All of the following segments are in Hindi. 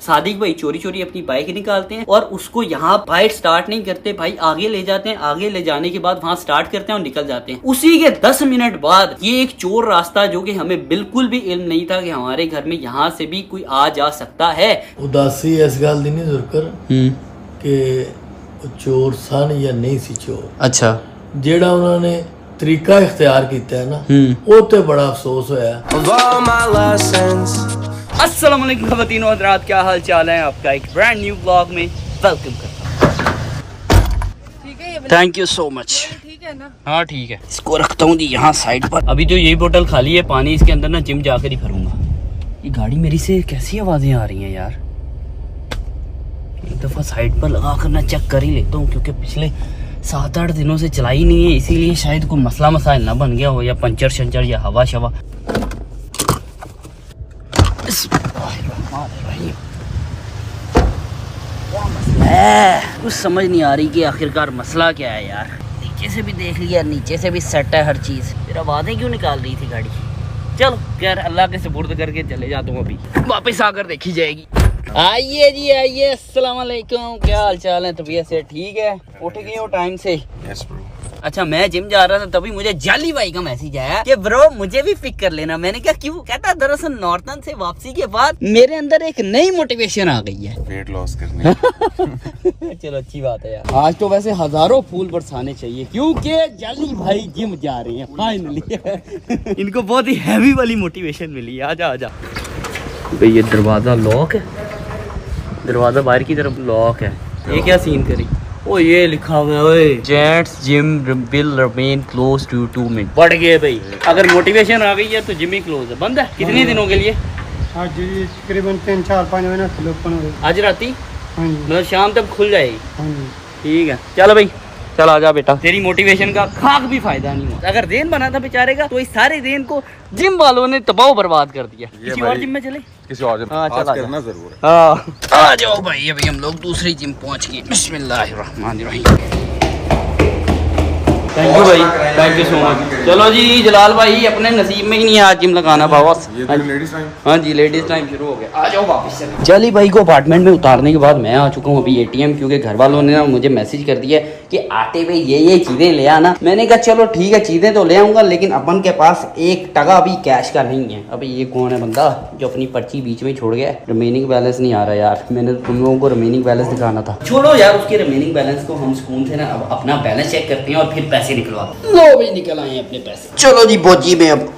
सादिक भाई चोरी चोरी अपनी बाइक निकालते हैं और उसको यहाँ बाइक स्टार्ट नहीं करते भाई, आगे ले जाते हैं। आगे ले जाने के बाद वहाँ स्टार्ट करते हैं और निकल जाते हैं। उसी के 10 मिनट बाद ये एक चोर रास्ता, जो कि हमें बिल्कुल भी इल्म नहीं था कि हमारे घर में यहाँ से भी कोई आ जा सकता है। उदासी इस गल दी नहीं जुरकर कि चोर सन या नहीं सी चोर। अच्छा, जेड़ा उन्होंने तरीका इख्तियार किया है ना, वो तो बड़ा अफसोस होया। अस्सलाम वालेकुम ख़वातीन और हज़रात, क्या हाल चाल है आपका। एक ब्रांड न्यू ब्लॉग में वेलकम करता हूँ। Thank you so much. ठीक है ना? हाँ ठीक है, इसको रखता हूँ जी यहाँ साइड पर। अभी जो ये बोतल खाली है पानी, इसके अंदर ना जिम जाकर ही भरूंगा। ये गाड़ी मेरी से कैसी आवाज़ें आ रही हैं यार। एक दफ़ा साइड पर लगा कर ना चेक कर ही लेता हूँ, क्योंकि पिछले 7-8 दिनों से चलाई नहीं है, इसीलिए शायद कोई मसला मसाइल ना बन गया हो, या पंचर शंचर या हवा शवा। कुछ समझ नहीं आ रही कि आखिरकार मसला क्या है यार। नीचे से भी देख लिया, नीचे से भी सेट है हर चीज़, फिर आवाज़ें क्यों निकाल रही थी गाड़ी। चलो खैर, अल्लाह के सुपुर्द करके चले जाता हूँ, अभी वापस आकर देखी जाएगी। आइए जी आइए, अस्सलाम वालेकुम, क्या हाल चाल है। तबीयत से ठीक है? उठ गए हो टाइम से? Yes, bro. अच्छा, मैं जिम जा रहा था तभी मुझे जाली भाई का मैसेज आया कि ब्रो मुझे भी पिक कर लेना। मैंने कहा क्यों? कहता दरअसल नॉर्थन से वापसी के बाद मेरे अंदर एक नई मोटिवेशन आ गई है वेट लॉस करने। चलो अच्छी बात है यार। आज तो वैसे हजारों फूल बरसाने चाहिए, क्योंकि जाली भाई जिम जा रहे हैं फाइनली। इनको बहुत ही हैवी वाली मोटिवेशन मिली। आजा आजा भाई। ये दरवाजा लॉक है, दरवाजा बाहर की तरफ लॉक है। ये क्या सीन करी? ओ ये लिखा हुआ है gents gym will remain close to 2 minute. बढ़ गए भाई, अगर मोटिवेशन आ गई है तो जिम ही क्लोज है, बंद है। कितने दिनों के लिए? आज तकरीबन 3-4-5 महीना ओपन हो गई। आज राती हाँ जी, मतलब शाम तक खुल जाएगी। हाँ जी। ठीक है, चलो भाई, चल आजा बेटा। तेरी मोटिवेशन का खाक भी फायदा नहीं हुआ। अगर दिन बना था बेचारे का, तो इस सारे दिन को जिम वालों ने तबाह बर्बाद कर दिया। किसी और जिम में चले, किसी और जिम हाँ, आज चल करना जरूर है। हाँ आ जाओ भाई, अभी हम लोग दूसरी जिम पहुंच गए। बिस्मिल्लाहिर्रहमानिर्रहीम। थैंक यू भाई, थैंक यू सो मच। चलो जी जलाल भाई, अपने नसीब में ही नहीं है आज जिम लगाना बॉस। ये लेडीज टाइम। हाँ जी, लेडीज टाइम शुरू हो गया। आ जाओ वापस से। जली भाई को अपार्टमेंट में उतारने के बाद मैं आ चुका हूँ अभी ATM, क्योंकि घर वालों ने ना मुझे मैसेज कर दिया कि आते हुए ये चीज़ें ले आना। मैंने कहा चलो ठीक है, चीज़ें तो ले आऊँगा, लेकिन अपन के पास 1 टका भी कैश का नहीं है। अभी ये कौन है बंदा जो अपनी पर्ची बीच में छोड़ गया? रिमेनिंग बैलेंस नहीं आ रहा यार। मैंने तुम लोगों को रिमेनिंग बैलेंस दिखाना था। छोड़ो यार उसके रिमेनिंग बैलेंस को, हम सुकून से ना अब अपना बैलेंस चेक करते हैं और फिर पैसे निकलवा। लो भाई, निकल आए अपने पैसे। चलो जी बोजी में अब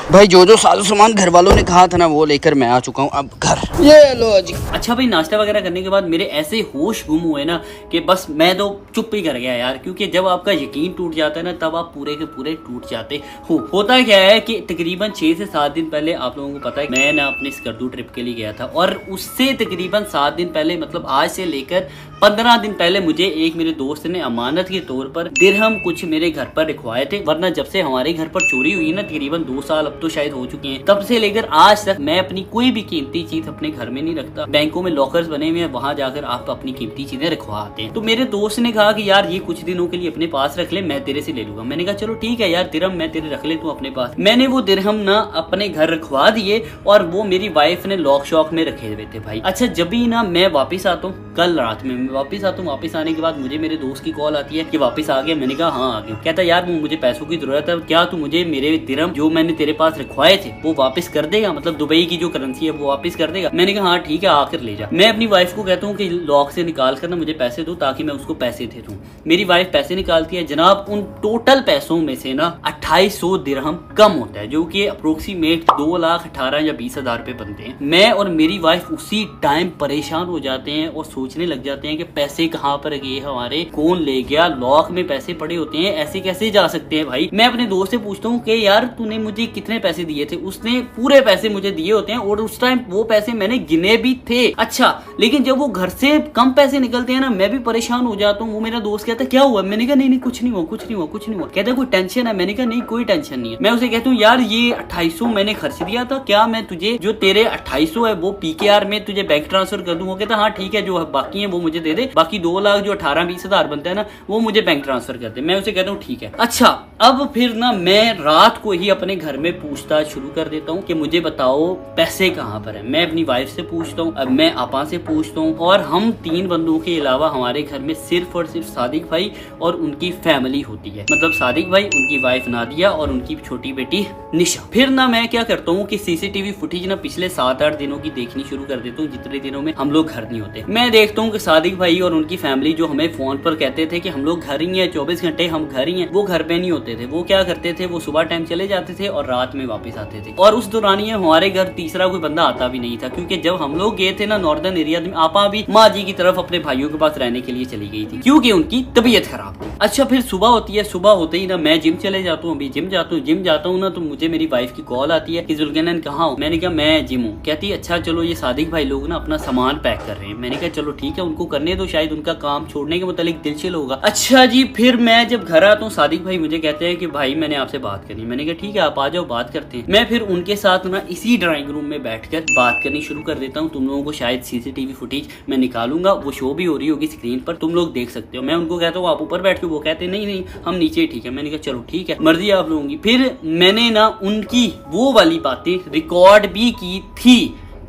भाई जो साजो सामान घर वालों ने कहा था ना, वो लेकर मैं आ चुका हूँ अब घर। ये लो जी। अच्छा भाई, नाश्ता वगैरह करने के बाद मेरे ऐसे होश गुम हुए ना कि बस मैं तो चुप ही कर गया यार। क्योंकि जब आपका यकीन टूट जाता है ना, तब आप पूरे के पूरे टूट जाते हो। होता क्या है कि तकरीबन 6 से 7 दिन पहले, आप लोगों को पता है, मैं ना अपने स्कर्दू ट्रिप के लिए गया था, और उससे तकरीबन 7 दिन पहले, मतलब आज से लेकर 15 दिन पहले, मुझे एक मेरे दोस्त ने अमानत के तौर पर दिरहम कुछ मेरे घर पर रखवाए थे। वरना जब से हमारे घर पर चोरी हुई ना, तकरीबन 2 साल अब तो शायद हो चुके हैं, तब से लेकर आज तक मैं अपनी कोई भी कीमती चीज अपने घर में नहीं रखता। बैंकों में लॉकर्स बने हुए हैं, वहां जाकर आप अपनी कीमती चीजें रखवा आते हैं। तो मेरे दोस्त ने कहा कि यार ये कुछ दिनों के लिए अपने पास रख ले, मैं तेरे से ले लूंगा। मैंने कहा चलो ठीक है यार, दिरहम मैं तेरे रख ले, तू अपने पास। मैंने वो दिरहम ना अपने घर रखवा दिए, और वो मेरी वाइफ ने लॉक शॉक में रखे हुए थे भाई। अच्छा, जब भी ना मैं वापिस आता हूँ, कल रात में मैं वापिस आता हूँ, वापिस आने के बाद मुझे मेरे दोस्त की कॉल आती है कि वापस आ गया। मैंने कहा हाँ आ गया। कहता यार मुझे पैसों की जरूरत है, क्या तू मुझे मेरे दिरहम जो मैंने तेरे पास रखवाए थे वो वापस कर देगा? मतलब दुबई की जो करेंसी है वो वापस कर देगा? मैंने कहा हाँ ठीक है, आकर ले जा। मैं अपनी वाइफ को कहता हूँ कि लॉक से निकाल कर ना मुझे पैसे दो, ताकि मैं उसको पैसे दे दूं। मेरी वाइफ पैसे निकालती है जनाब, उन टोटल पैसों में से ना 2800 दिरहम कम होता है, जो कि अप्रोक्सीमेट 2,18,000 या 20,000 रुपए बनते हैं। मैं और मेरी वाइफ उसी टाइम परेशान हो जाते हैं और सोचने लग जाते हैं कि पैसे कहाँ पर गए हमारे, कौन ले गया? लॉक में पैसे पड़े होते हैं, ऐसे कैसे जा सकते हैं भाई? मैं अपने दोस्त से पूछता हूँ कि यार तूने मुझे कितने पैसे दिए थे? उसने पूरे पैसे मुझे दिए होते हैं, और उस टाइम वो पैसे मैंने गिने भी थे। अच्छा, लेकिन जब वो घर से कम पैसे निकलते हैं ना, मैं भी परेशान हो जाता हूँ। वो मेरा दोस्त कहता है क्या हुआ? मैंने कहा नहीं कुछ नहीं हुआ, कुछ नहीं हुआ, कुछ नहीं हुआ। कहता है कोई टेंशन है? मैंने कहा नहीं कोई टेंशन नहीं है। मैं उसे कहता हूँ यार ये 2800 मैंने खर्च दिया था, क्या मैं तुझे जो तेरे 2800 है वो PKR में तुझे बैंक ट्रांसफर कर दूँ? वो कहता हाँ ठीक है, जो बाकी है वो मुझे दे दे, बाकी 2 लाख जो 18-20 हजार बनता है ना वो मुझे बैंक ट्रांसफर कर दे। मैं उसे कहता हूँ ठीक है। अच्छा, अब फिर ना मैं रात को ही अपने घर में पूछताछ शुरू कर देता हूँ कि मुझे बताओ पैसे कहाँ पर है। मैं अपनी वाइफ से पूछता हूँ, अब मैं आपा से पूछता हूँ, और हम 3 बंदों के अलावा हमारे घर में सिर्फ और सिर्फ सादिक भाई और उनकी फैमिली होती है, मतलब सादिक भाई, उनकी वाइफ नादिया और उनकी छोटी बेटी निशा। फिर ना मैं क्या करता हूँ कि सीसीटीवी फुटेज ना पिछले 7-8 दिनों की देखनी शुरू कर देता हूँ, जितने दिनों में हम लोग घर नहीं होते। मैं देखता हूँ कि सादिक भाई और उनकी फैमिली जो हमें फोन पर कहते थे कि हम लोग घर ही हैं, 24 घंटे हम घर ही हैं, वो घर पे नहीं होते थे। वो क्या करते थे, वो सुबह टाइम चले जाते थे और रात में वापस आते थे। और उस दौरान हमारे घर तीसरा कोई बंदा आता भी नहीं था, क्योंकि जब हम लोग गए थे ना नॉर्दर्न एरिया में, आपा भी माँ जी की तरफ अपने भाइयों के पास रहने के लिए चली गई थी, क्योंकि उनकी तबीयत खराब थी। अच्छा, फिर सुबह होती है, सुबह होते ही ना मैं जिम चले जाता हूँ। अभी जिम जाता हूँ ना तो मुझे मेरी वाइफ की कॉल आती है कि जुल्कैनैन कहाँ हो। मैंने कहा मैं जिम हूँ। कहती है अच्छा चलो, ये सादिक भाई लोग ना अपना सामान पैक कर रहे हैं। मैंने कहा चलो ठीक है, उनको करने दो, शायद उनका काम छोड़ने के मुतालिक दिलचिल होगा। अच्छा जी, फिर मैं जब घर आता हूँ सादिक भाई मुझे कहते हैं कि भाई मैंने आपसे बात करनी। मैंने कहा ठीक है आप आ जाओ, बात करते हैं। मैं फिर उनके साथ ना इसी ड्राइंग रूम में बैठकर बात करनी शुरू कर देता हूँ। तुम लोगों को शायद सीसीटीवी फुटेज मैं निकालूंगा, वो शो भी हो रही होगी स्क्रीन पर, तुम लोग देख सकते हो। मैं उनको कहता हूँ आप ऊपर बैठ के, वो कहते नहीं हम नीचे, ठीक है। मैंने कहा चलो ठीक है, मर्जी आप लोगों की। फिर मैंने ना उनकी वो वाली बातें रिकॉर्ड भी की थी,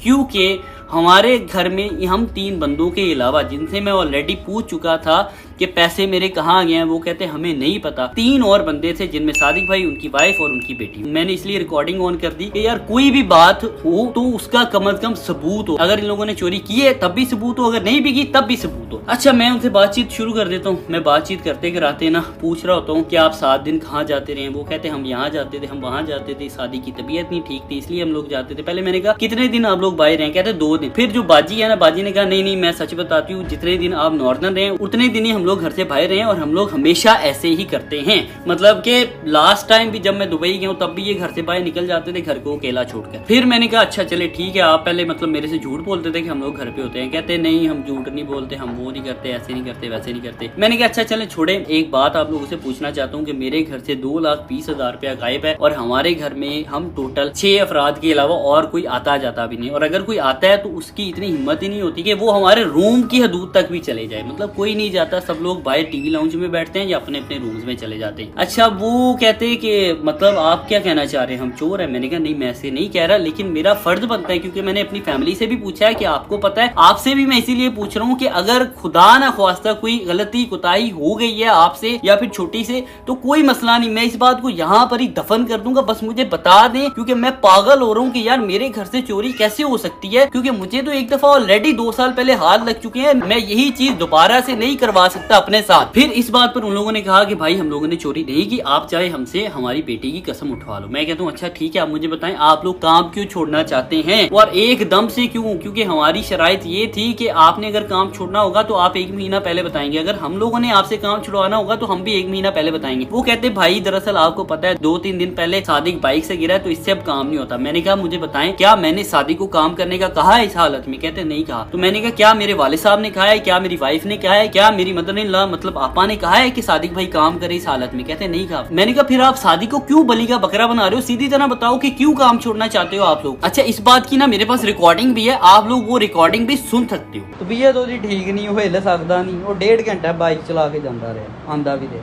क्योंकि हमारे घर में हम 3 बंदों के अलावा, जिनसे मैं ऑलरेडी पूछ चुका था कि पैसे मेरे कहाँ गए हैं, वो कहते हमें नहीं पता। 3 और बंदे थे, जिनमें सादिक भाई, उनकी वाइफ और उनकी बेटी। मैंने इसलिए रिकॉर्डिंग ऑन कर दी कि यार कोई भी बात हो तो उसका कम से कम सबूत हो। अगर इन लोगों ने चोरी की है तब भी सबूत हो, अगर नहीं भी की तब भी सबूत हो। अच्छा, मैं उनसे बातचीत शुरू कर देता हूँ। मैं बातचीत करते कराते ना पूछ रहा होता हूँ कि आप 7 दिन कहाँ जाते रहे। वो कहते हम यहाँ जाते थे, हम वहाँ जाते थे, शादी की तबीयत नहीं ठीक थी इसलिए हम लोग जाते थे। पहले मैंने कहा कितने दिन आप लोग बाहर रहे? कहते 2 दिन। फिर जो बाजी है ना, बाजी ने कहा नहीं मैं सच बताती हूँ, जितने दिन आप नॉर्दर्न रहे उतने दिन ही हम लोग घर से बाहर रहे, और हम लोग हमेशा ऐसे ही करते हैं। मतलब कि लास्ट टाइम भी जब मैं दुबई गया हूँ तब भी ये घर से बाहर निकल जाते थे, घर को अकेला छोड़कर। फिर मैंने कहा अच्छा चले ठीक है, आप पहले मतलब मेरे से झूठ बोलते थे कि हम लोग घर पे होते हैं। कहते नहीं हम झूठ नहीं बोलते, हम वो नहीं करते, ऐसे नहीं करते, वैसे नहीं करते। मैंने कहा अच्छा चले छोड़े, एक बात आप लोगों से पूछना चाहता हूँ कि मेरे घर से 2,20,000 रुपया गायब है, और हमारे घर में हम टोटल 6 अफराद के अलावा और कोई आता जाता भी नहीं, और अगर कोई आता है तो उसकी इतनी हिम्मत ही नहीं होती कि वो हमारे रूम की हदूद तक भी चले जाए। मतलब कोई नहीं जाता, सब लोग बाहर टीवी लाउंज में बैठते हैं या अपने अपने रूम्स में चले जाते हैं। अच्छा, वो कहते हैं कि मतलब आप क्या कहना चाह रहे हैं, हम चोर हैं? मैंने कहा नहीं मैं ऐसे नहीं कह रहा, लेकिन मेरा फर्ज बनता है, क्योंकि मैंने अपनी फैमिली से भी पूछा है कि आपको पता है, आपसे भी मैं इसीलिए पूछ रहा हूँ कि अगर खुदा ना ख्वास्ता कोई गलती कोताही हो गई है आपसे या फिर छोटी से, तो कोई मसला नहीं, मैं इस बात को यहाँ पर ही दफन कर दूंगा, बस मुझे बता दें, क्योंकि मैं पागल हो रहा हूँ कि यार मेरे घर से चोरी कैसे हो सकती है, क्योंकि मुझे तो एक दफा ऑलरेडी 2 साल पहले हाथ लग चुके हैं, मैं यही चीज दोबारा से नहीं करवा सकता अपने साथ। फिर इस बात पर उन लोगों ने कहा कि भाई हम लोगों ने चोरी नहीं की, आप चाहे हमसे हमारी बेटी की कसम उठवा लो। मैं कहता हूँ अच्छा ठीक है, आप मुझे बताएं आप लोग काम क्यों छोड़ना चाहते हैं, और एकदम से क्यों? क्योंकि हमारी शराइत ये थी कि आपने अगर काम छोड़ना होगा तो आप 1 महीना पहले बताएंगे, अगर हम लोगों ने आपसे काम छुड़वाना होगा तो हम भी 1 महीना पहले बताएंगे। वो कहते भाई दरअसल आपको पता है 2-3 दिन पहले सादिक बाइक से गिरा, तो इससे अब काम नहीं होता। मैंने कहा मुझे बताएं क्या मैंने सादिक को काम करने का कहा है इस हालत में? कहते नहीं कहा। तो मैंने कहा क्या मेरे वाले साहब ने कहा है, क्या मेरी वाइफ ने कहा है, क्या मेरी मदर इन लॉ मतलब आपा ने कहा है कि सादिक भाई काम करे इस हालत में? कहते नहीं कहा। मैंने कहा फिर आप सादिक को क्यों बलि का बकरा बना रहे हो? सीधी तरह बताओ कि क्यों काम छोड़ना चाहते हो आप लोग। अच्छा, इस बात की ना मेरे पास रिकॉर्डिंग भी है, आप लोग वो रिकॉर्डिंग भी सुन सकते हो। तबीयत ਉਹਦੀ ठीक नहीं हो हिल सकता नहीं, वो 1.5 घंटा बाइक चला के ਜਾਂਦਾ ਰਿਹਾ, ਆਂਦਾ ਵੀ ਦੇ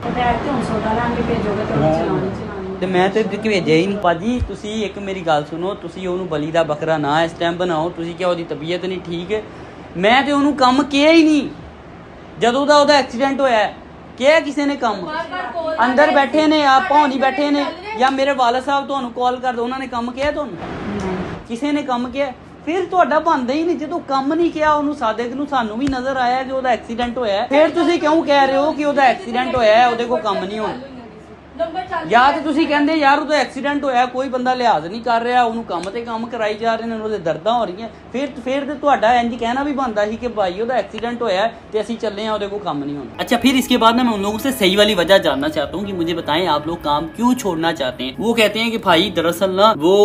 ਤੇ ਮੈਂ ਤੇ ਭੇਜਿਆ ਹੀ ਨਹੀਂ। ਭਾਜੀ ਤੁਸੀਂ ਇੱਕ ਮੇਰੀ ਗੱਲ ਸੁਣੋ, ਤੁਸੀਂ ਉਹਨੂੰ ਬਲੀ ਦਾ ਬੱਕਰਾ ਨਾ ਇਸ ਟਾਈਮ ਬਣਾਓ। ਤੁਸੀਂ ਕਿਹਾ ਉਹਦੀ ਤਬੀਅਤ ਨਹੀਂ ਠੀਕ ਹੈ, ਮੈਂ ਤੇ ਉਹਨੂੰ ਕੰਮ ਕਿਹਾ ਹੀ ਨਹੀਂ ਜਦੋਂ ਦਾ ਉਹਦਾ ਐਕਸੀਡੈਂਟ ਹੋਇਆ। ਕਿਹਾ ਕਿਸੇ ਨੇ ਕੰਮ? ਅੰਦਰ ਬੈਠੇ ਨੇ, ਆਪਾਂ ਹੋਣੀ ਬੈਠੇ ਨੇ, ਜਾਂ ਮੇਰੇ ਵਾਲਾ ਸਾਹਿਬ ਤੁਹਾਨੂੰ ਕਾਲ ਕਰਦੇ, ਉਹਨਾਂ ਨੇ ਕੰਮ ਕਿਹਾ ਤੁਹਾਨੂੰ? ਕਿਸੇ ਨੇ ਕੰਮ ਕਿਹਾ? ਫਿਰ ਤੁਹਾਡਾ ਬਣਦਾ ਹੀ ਨਹੀਂ, ਜਦੋਂ ਕੰਮ ਨਹੀਂ ਕਿਹਾ ਉਹਨੂੰ ਸਾਦਿਕ ਨੂੰ, ਸਾਨੂੰ ਵੀ ਨਜ਼ਰ ਆਇਆ ਕਿ ਉਹਦਾ ਐਕਸੀਡੈਂਟ ਹੋਇਆ, ਫਿਰ ਤੁਸੀਂ ਕਿਉਂ ਕਹਿ ਰਹੇ ਹੋ ਕਿ ਉਹਦਾ ਐਕਸੀਡੈਂਟ ਹੋਇਆ, ਉਹਦੇ ਕੋਲ ਕੰਮ ਨਹੀਂ ਹੋਣਾ? ਜਾਂ ਤੇ ਤੁਸੀਂ ਕਹਿੰਦੇ ਯਾਰ ਉਹਦਾ ਐਕਸੀਡੈਂਟ ਹੋਇਆ, ਕੋਈ ਬੰਦਾ ਲਿਹਾਜ਼ ਨਹੀਂ ਕਰ ਰਿਹਾ, ਉਹਨੂੰ ਕੰਮ ਤੇ ਕੰਮ ਕਰਾਈ ਜਾ ਰਹੇ ਨੇ, ਉਹਦੇ ਦਰਦਾਂ ਹੋ ਰਹੀਆਂ, फिर तो ਤੁਹਾਡਾ ਇੰਜ कहना भी बनता ही कि भाई ਉਹਦਾ एक्सीडेंट होया ਤੇ ਅਸੀਂ ਚੱਲੇ ਆ, ਉਹਦੇ ਕੋਲ ਕੰਮ नहीं होना। अच्छा, फिर इसके बाद ना मैं उन लोगों से सही वाली वजह जानना चाहता हूँ कि मुझे बताएं आप लोग काम क्यों छोड़ना चाहते हैं। वो कहते हैं कि भाई दरअसल ना वो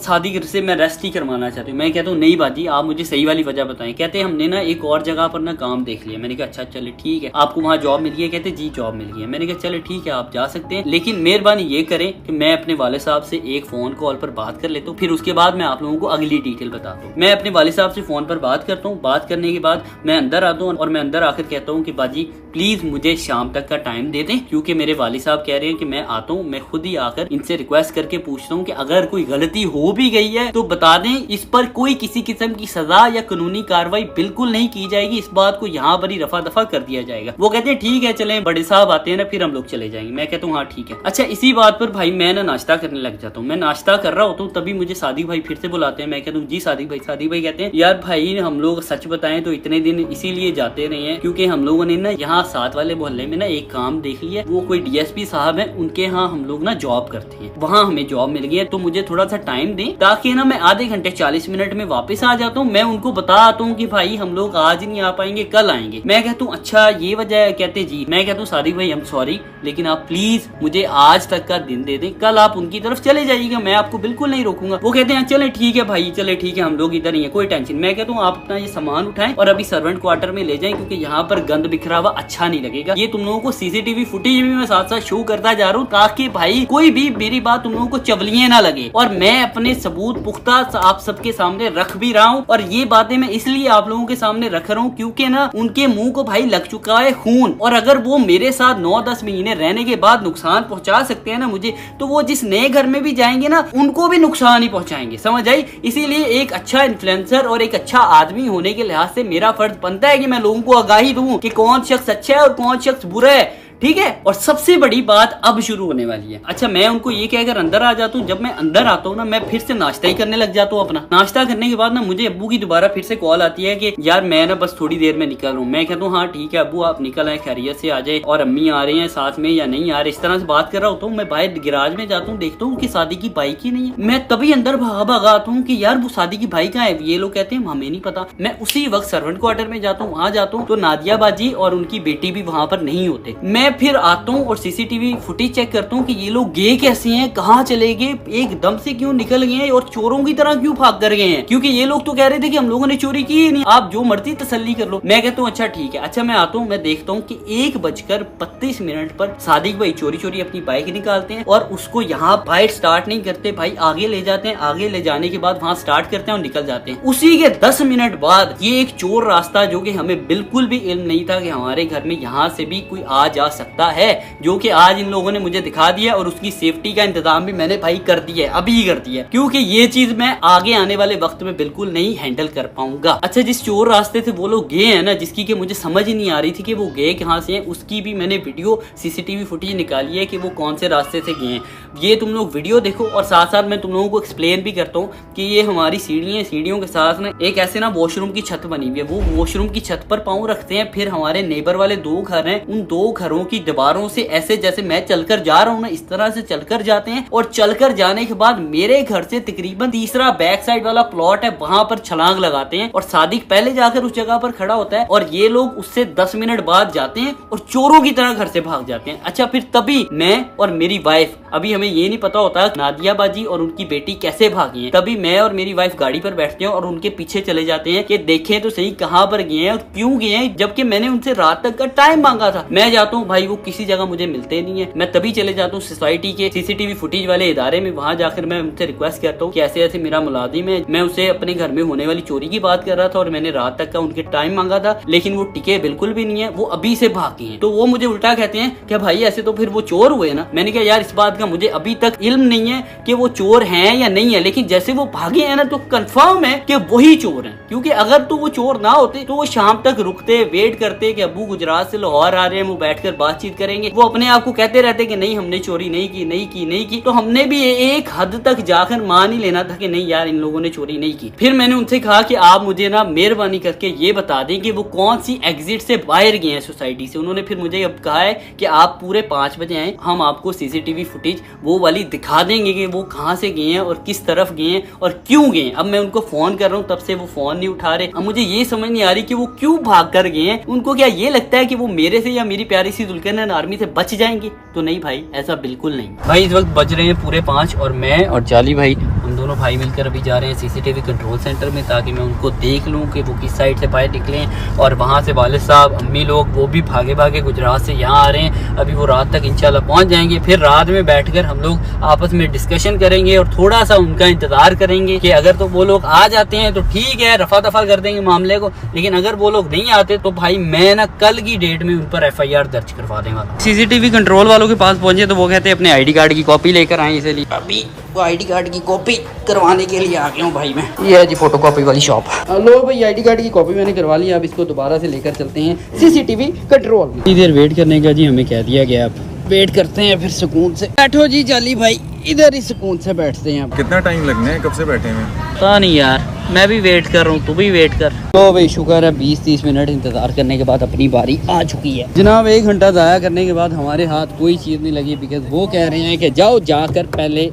शादी से मैं रेस्ट ही करवाना चाहती हूँ। मैं कहता हूँ नहीं बाजी आप मुझे सही वाली वजह बताएं। कहते हैं हमने ना एक और जगह पर ना काम देख लिया। मैंने कहा अच्छा चले ठीक है, आपको वहाँ जॉब मिल गई है? कहते जी जॉब मिल गई है। मैंने कहा चले ठीक है आप जा सकते हैं, लेकिन मेहरबानी ये करें कि मैं अपने वाले साहब से एक फोन कॉल पर बात कर लेता हूँ, फिर उसके बाद मैं आप लोगों को अगली डिटेल बताता हूँ। मैं अपने वाले साहब से फोन पर बात करता हूँ, बात करने के बाद मैं अंदर आता हूँ और मैं अंदर आकर कहता हूँ कि बाजी प्लीज मुझे शाम तक का टाइम दे दें, क्योंकि मेरे वाले साहब कह रहे हैं कि मैं आता हूँ, मैं खुद ही आकर इनसे रिक्वेस्ट करके पूछता हूँ कि अगर कोई गलती हो भी गई है तो बता दें, इस पर कोई किसी किस्म की सजा या कानूनी कार्रवाई बिल्कुल नहीं की जाएगी, इस बात को यहाँ पर ही रफा दफा कर दिया जाएगा। वो कहते हैं ठीक है चलें, बड़े साहब आते हैं ना फिर हम लोग चले जाएंगे। मैं कहता हूँ हाँ ठीक है। अच्छा इसी बात पर भाई मैं ना नाश्ता करने लग जाता हूँ। मैं नाश्ता कर रहा होता हूँ तभी मुझे सादिक भाई फिर से बुलाते हैं। मैं कहता हूँ जी सादिक भाई। सादिक भाई कहते हैं यार भाई हम लोग सच बताएं तो इतने दिन इसीलिए जाते रहे हैं क्योंकि हम लोगों ने ना यहाँ साथ वाले मोहल्ले में ना एक काम देख लिया, वो कोई डीएसपी साहब है, उनके यहाँ हम लोग ना जॉब करते हैं, वहाँ हमें जॉब मिल गई है, तो मुझे थोड़ा सा टाइम दें ताकि ना मैं आधे घंटे 40 मिनट में वापस आ जाता हूँ। मैं उनको बता आता हूँ कि भाई हम लोग आज नहीं आ पाएंगे, कल आएंगे। मैं कहता हूँ अच्छा ये वजह है? कहते जी। मैं कहता हूँ सादिक भाई आई एम सॉरी, लेकिन आप प्लीज मुझे आज तक का दिन दे दें, कल आप उनकी तरफ चले जाइएगा, मैं आपको बिल्कुल नहीं रोकूंगा। वो कहते हैं चले ठीक है भाई, चले ठीक है, हम लोग इधर ही है, कोई टेंशन। मैं कहता हूँ आप अपना ये सामान उठाएं और अभी सर्वेंट क्वार्टर में ले जाएं, क्योंकि यहाँ पर गंद बिखरा हुआ अच्छा नहीं लगेगा। ये तुम लोगों को सीसीटीवी फुटेज भी मैं साथ साथ शो करता जा रहा हूँ ताकि भाई कोई भी मेरी बात तुम लोगों को चवलिए ना लगे, और मैं अपने सबूत पुख्ता आप सबके सामने रख भी रहा हूँ। और ये बातें मैं इसलिए आप लोगों के सामने रख रहा हूँ क्योंकि ना उनके मुंह को भाई लग चुका है खून, और अगर वो मेरे साथ 9-10 महीने रहने के बाद नुकसान पहुंचा सकते हैं ना मुझे, तो वो जिस नए घर में भी जाएंगे ना उनको भी नुकसान ही पहुंचाएंगे, समझ आई। इसीलिए एक अच्छा इन्फ्लुएंसर और एक अच्छा आदमी होने के लिहाज से मेरा फर्ज बनता है कि मैं लोगों को आगाही दूं कि कौन शख्स अच्छा है और कौन शख्स बुरा है, ठीक है। और सबसे बड़ी बात अब शुरू होने वाली है। अच्छा मैं उनको ये कहकर अंदर आ जाता हूँ, जब मैं अंदर आता हूँ ना मैं फिर से नाश्ता ही करने लग जाता हूँ अपना। नाश्ता करने के बाद ना मुझे अब्बू की दोबारा फिर से कॉल आती है कि यार मैं ना बस थोड़ी देर में निकल रहा हूँ। मैं कहता हूँ हाँ ठीक है अब्बू आप निकल आए, खैरियत से आ जाए, और अम्मी आ रही है साथ में या नहीं आ रहे, इस तरह से बात कर रहा होता हूँ। मैं बाहर गिराज में जाता हूँ, देखता हूँ कि शादी की बाइक ही नहीं है। मैं तभी अंदर भागा आता हूँ कि यार वो शादी की बाइक कहाँ है। ये लोग कहते हैं हमें नहीं पता। मैं उसी वक्त सर्वेंट क्वार्टर में जाता हूँ, वहां जाता हूँ तो नादिया बाजी और उनकी बेटी भी वहां पर नहीं होते। मैं फिर आता हूँ और सीसीटीवी फुटेज चेक करता हूँ कि ये लोग गए कैसे हैं, कहाँ चले गए, एकदम से क्यों निकल गए हैं और चोरों की तरह क्यों भाग कर गए हैं, क्योंकि ये लोग तो कह रहे थे कि हम लोगों ने चोरी की ही नहीं, आप जो मर्जी तसल्ली कर लो। मैं कहता हूँ अच्छा ठीक है। अच्छा मैं आता हूँ, मैं देखता हूँ कि 1:32 पर सादिक भाई चोरी चोरी अपनी बाइक निकालते हैं और उसको यहाँ बाइक स्टार्ट नहीं करते भाई, आगे ले जाते हैं, आगे ले जाने के बाद वहां स्टार्ट करते हैं और निकल जाते हैं। उसी के 10 मिनट बाद ये एक चोर रास्ता, जो कि हमें बिल्कुल भी इल्म नहीं था कि हमारे घर में यहाँ से भी कोई आ जा सकता है, जो कि आज इन लोगों ने मुझे दिखा दिया, और उसकी सेफ्टी का इंतजाम भी मैंने भाई कर दिया है, अभी ही कर दिया है, क्योंकि ये चीज मैं आगे आने वाले वक्त में बिल्कुल नहीं हैंडल कर पाऊंगा। अच्छा जिस चोर रास्ते से वो लोग गए हैं ना, जिसकी कि मुझे समझ ही नहीं आ रही थी कि वो गए कहाँ से हैं, उसकी भी मैंने वीडियो सीसीटीवी फुटेज निकाली है कि वो कौन से रास्ते से गए हैं। ये तुम लोग वीडियो देखो, और साथ साथ मैं तुम लोगों को एक्सप्लेन भी करता हूँ कि ये हमारी सीढ़ी है, सीढ़ियों के साथ ना एक ऐसे ना वॉशरूम की छत बनी हुई है, वो वॉशरूम की छत पर पाँव रखते हैं। फिर हमारे नेबर वाले 2 घर हैं, उन 2 घरों की दीवारों से ऐसे जैसे मैं चलकर जा रहा हूँ ना, इस तरह से चलकर जाते हैं, और चलकर जाने के बाद मेरे घर से तकरीबन तीसरा बैक साइड वाला प्लॉट है, वहां पर छलांग लगाते हैं, और सादिक पहले जाकर उस जगह पर खड़ा होता है, और ये लोग उससे 10 मिनट बाद जाते हैं और चोरों की तरह घर से भाग जाते हैं। अच्छा फिर तभी मैं और मेरी वाइफ, अभी हमें ये नहीं पता होता नादिया बाजी और उनकी बेटी कैसे भागी हैं, तभी मैं और मेरी वाइफ गाड़ी पर बैठते हैं और उनके पीछे चले जाते हैं कि देखें तो सही कहाँ पर गए हैं और क्यों गए हैं, जबकि मैंने उनसे रात तक का टाइम मांगा था। मैं जाता हूँ भाई, वो किसी जगह मुझे मिलते नहीं है। मैं तभी चले जाता हूँ सोसाइटी के सीसीटीवी फुटेज वाले इदारे में, वहां जाकर मैं उनसे रिक्वेस्ट करता हूँ कि ऐसे ऐसे मेरा मुलाजिम है, मैं उसे अपने घर में होने वाली चोरी की बात कर रहा था और मैंने रात तक का उनके टाइम मांगा था, लेकिन वो टिके बिल्कुल भी नहीं है, वो अभी से भाग गए हैं। तो वो मुझे उल्टा कहते हैं कि भाई ऐसे तो फिर वो चोर हुए ना। मैंने कहा यार इस बात का मुझे अभी तक इल्म नहीं है कि वो चोर हैं या नहीं है, लेकिन जैसे वो भागे हैं ना तो कंफर्म है कि वही चोर हैं, क्योंकि अगर तो वो चोर ना होते तो वो शाम तक रुकते, वेट करते कि अब्बू गुजरात से लाहौर आ रहे हैं, वो बैठकर बातचीत करेंगे। वो अपने आप को कहते रहते कि नहीं हमने चोरी नहीं की, तो हमने भी एक हद तक जाकर मान ही लेना था कि नहीं यार इन लोगों ने चोरी नहीं की। फिर मैंने उनसे कहा कि आप मुझे ना मेहरबानी करके ये बता दें कि वो कौन सी एग्जिट से बाहर गए हैं सोसाइटी से। उन्होंने फिर मुझे अब कहा है कि आप पूरे 5 बजे आए, हम आपको सीसीटीवी फुटेज वो वाली दिखा देंगे कि वो कहाँ से गए हैं और किस तरफ गए हैं और क्यों गए। अब मैं उनको फोन कर रहा हूँ, तब से वो फोन नहीं उठा रहे। अब मुझे ये समझ नहीं आ रही कि वो क्यों भाग कर गए हैं। उनको क्या ये लगता है कि वो मेरे से या मेरी प्यारी सी दुल्कन आर्मी से बच जाएंगे? तो नहीं भाई, ऐसा बिल्कुल नहीं। भाई इस वक्त बज रहे हैं पूरे 5 और मैं और जाली भाई हम दोनों भाई मिलकर अभी जा रहे हैं सीसीटीवी कंट्रोल सेंटर में, ताकि मैं उनको देख लूँ कि वो किस साइड से बाहर निकलें। और वहाँ से वालिद साहब, अम्मी लोग, वो भी भागे भागे गुजरात से यहाँ आ रहे हैं। अभी वो रात तक इंशाल्लाह पहुँच जाएंगे। फिर रात में बैठकर हम लोग आपस में डिस्कशन करेंगे और थोड़ा सा उनका इंतज़ार करेंगे कि अगर तो वो लोग आ जाते हैं तो ठीक है, रफा दफा कर देंगे मामले को, लेकिन अगर वो लोग नहीं आते तो भाई मैं ना कल की डेट में उन पर FIR दर्ज करवा देगा। सीसीटीवी कंट्रोल वालों के पास पहुंचे तो वो कहते हैं अपने ID कार्ड की कॉपी लेकर आए, इसलिए अभी वो ID कार्ड की कॉपी करवाने के लिए आ गया हूँ भाई मैं। ये है जी फोटो कॉपी वाली शॉप। लो भाई, ID कार्ड की कॉपी मैंने करवा ली, अब इसको दोबारा से लेकर चलते हैं सीसीटीवी कंट्रोल में। इधर वेट करने का जी हमें कह दिया गया, अब वेट करते हैं फिर सुकून से। बैठो जी जाली भाई, इधर ही सुकून से बैठते हैं। कितना टाइम लगना है, कब से बैठे हैं? पता नहीं यार, मैं भी वेट कर रहा हूँ, तू भी वेट कर। तो भाई शुक्र है 20-30 मिनट इंतज़ार करने के बाद अपनी बारी आ चुकी है जनाब। 1 घंटा ज़ाया करने के बाद हमारे हाथ कोई चीज़ नहीं लगी, बिकॉज वो कह रहे हैं कि जाओ जाकर पहले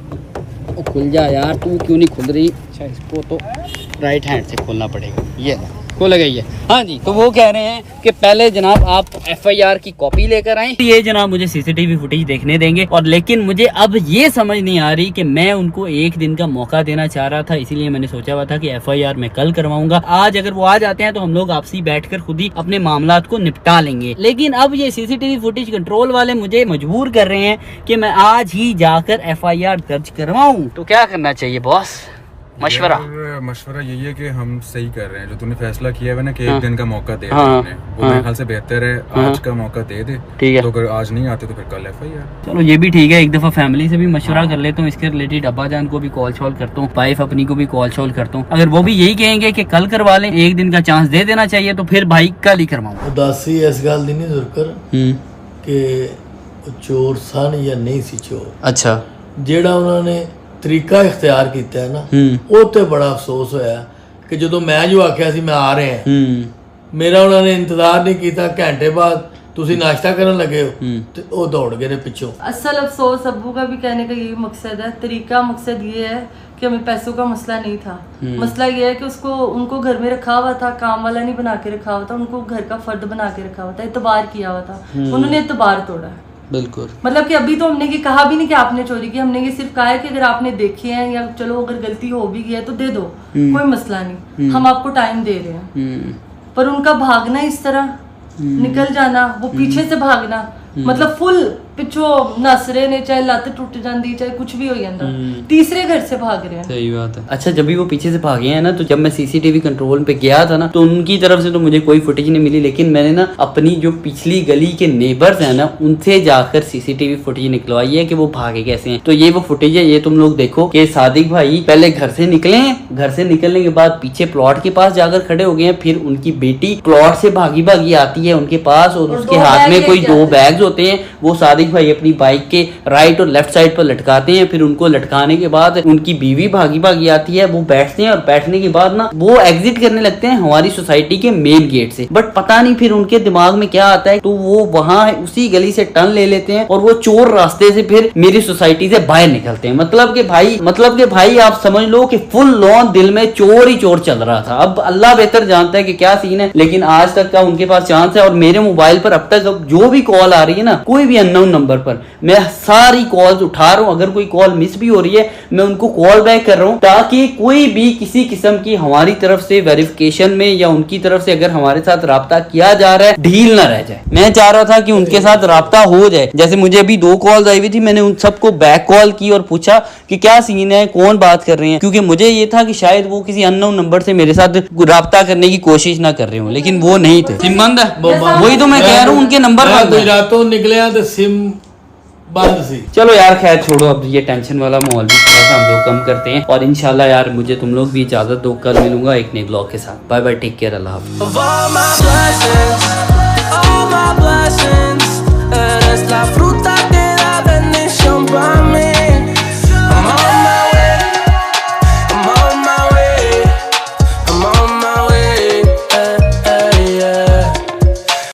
खुल जा यार, तू क्यों नहीं खुल रही? अच्छा, इसको तो राइट हैंड से खोलना पड़ेगा, ये खोल गई है। हाँ जी, तो वो कह रहे हैं कि पहले जनाब आप FIR की कॉपी लेकर आएं। ये जनाब मुझे सीसीटीवी फुटेज देखने देंगे, और लेकिन मुझे अब ये समझ नहीं आ रही कि मैं उनको 1 दिन का मौका देना चाह रहा था, इसीलिए मैंने सोचा हुआ था कि FIR मैं कल करवाऊंगा। आज अगर वो आ जाते हैं तो हम लोग आपसी बैठकर खुद ही अपने मामलात को निपटा लेंगे, लेकिन अब ये सीसीटीवी फुटेज कंट्रोल वाले मुझे मजबूर कर रहे हैं कि मैं आज ही जाकर FIR दर्ज करवाऊं। तो क्या करना चाहिए बॉस? मशवरा यही है कि हम सही कर रहे हैं, जो तूने फैसला किया है ना कि 1 दिन का मौका दे हाँ, वो मेरे ख्याल से बेहतर है। आज का मौका दे दे, ठीक है। तो अगर आज नहीं आते तो फिर कल FIR। चलो ये भी ठीक है, एक दफा फैमिली से भी मशवरा कर लेता हूँ, इसके रिलेटेड अब्बा जान को भी कॉल शॉल करता हूँ, वाइफ अपनी को भी कॉल शॉल करता हूँ। अगर वो भी यही कहेंगे कि कल करवा लें, 1 दिन का चांस दे देना चाहिए, तो फिर भाई कल ही करवाऊँ। उदासी इस गल दी नहीं जुरकर कि चोर सन या नहीं सी चोर। अच्छा, ਜਿਹੜਾ ਉਹਨਾਂ ਨੇ ਤਰੀਕਾ ਇਖਤਿਆਰ ਕੀਤਾ ਹੈ ਨਾ, ਉਹ ਤੇ ਬੜਾ ਅਫਸੋਸ ਹੋਇਆ ਕਿ ਜਦੋਂ ਮੈਂ ਜੋ ਆਖਿਆ ਸੀ ਮੈਂ ਆ ਰਹੇ ਹਾਂ, ਮੇਰਾ ਉਹਨਾਂ ਨੇ ਇੰਤਜ਼ਾਰ ਨਹੀਂ ਕੀਤਾ। ਘੰਟੇ ਬਾਅਦ ਤੁਸੀਂ नाश्ता करने लगे हो तो वो दौड़ गए पिछों। असल अफसोस अब्बू का भी कहने का यही मकसद है, तरीका मकसद ये है कि हमें पैसों का मसला नहीं था। मसला ये है कि उनको घर में रखा हुआ था, काम वाला नहीं बना के रखा हुआ था, उनको घर का फर्द बना के रखा हुआ था, एतबार किया हुआ था, उन्होंने एतबार तोड़ा है। बिल्कुल, मतलब कि अभी तो हमने ये कहा भी नहीं कि आपने चोरी की, हमने ये सिर्फ कहा है कि अगर आपने देखे हैं या चलो अगर गलती हो भी गई है तो दे दो, कोई मसला नहीं, हम आपको टाइम दे रहे हैं। पर उनका भागना इस तरह, निकल जाना, वो पीछे से भागना, मतलब फुल पिछो नसरे ने, चाहे लत टूट जाती, चाहे कुछ भी हो जाता, तीसरे घर से भाग रहे हैं। सही बात है। अच्छा, जब भी वो पीछे से भागे हैं ना, तो जब मैं सीसीटीवी कंट्रोल पे गया था ना, तो उनकी तरफ से तो मुझे कोई फुटेज नहीं मिली, लेकिन मैंने ना अपनी जो पिछली गली के नेबर्स हैं ना, उनसे जाकर सीसीटीवी फुटेज निकलवाई है कि वो भागे कैसे हैं। तो ये वो फुटेज है, ये तुम लोग देखो कि सादिक भाई पहले घर से निकले हैं, घर से निकलने के बाद पीछे प्लॉट के पास जाकर खड़े हो गए हैं, फिर उनकी बेटी प्लॉट से भागी भागी आती है उनके पास, और उसके हाथ में कोई 2 बैग्स होते हैं, वो सादिक भाई अपनी बाइक के राइट और लेफ्ट साइड पर लटकाते हैं। फिर उनको लटकाने के बाद उनकी बीवी भागी भागी आती है, वो बैठते हैं, और बैठने के बाद ना वो एग्जिट करने लगते हैं हमारी सोसाइटी के मेन गेट से। बट पता नहीं फिर उनके दिमाग में क्या आता है, तो वो वहां उसी गली से टर्न ले लेते हैं, और वो चोर रास्ते से फिर मेरी सोसाइटी से बाहर निकलते हैं। मतलब कि भाई आप समझ लो कि फुल लॉन दिल में चोर ही चोर चल रहा था। अब अल्लाह बेहतर जानता है कि क्या सीन है, लेकिन आज तक का उनके पास चांस है। और मेरे मोबाइल पर अब तक जो भी कॉल आ रही है ना, कोई भी अननोन नंबर पर, मैं सारी कॉल्स उठा रहा हूँ। अगर कोई कॉल मिस भी हो रही है, मैं उनको कॉल बैक कर रहा हूँ, ताकि कोई भी किसी किस्म की हमारी तरफ से वेरिफिकेशन में या उनकी तरफ से अगर हमारे साथ राब्ता किया जा रहा है, ढील ना रह जाए। मैं चाह रहा था कि उनके साथ राब्ता हो जाए। जैसे मुझे अभी 2 कॉल्स आई हुई थी, मैंने उन सबको बैक कॉल की और पूछा कि क्या सीन है, कौन बात कर रहे हैं, क्योंकि मुझे ये था कि शायद वो किसी अननोन नंबर से मेरे साथ राब्ता करने की कोशिश ना कर रहे हो, लेकिन वो नहीं थे। सिमबंद वही तो मैं कह रहा हूँ, उनके नंबर गुजरातों निकले तो सिम बंद सी। चलो यार खैर छोड़ो, अब ये टेंशन वाला माहौल भी थोड़ा सा हम लोग कम करते हैं, और इंशाल्लाह यार मुझे तुम लोग भी इजाजत दो, कल मिलूंगा एक नए ब्लॉग के साथ। बाय बाय, टेक केयर, अल्लाह हाफ़िज़।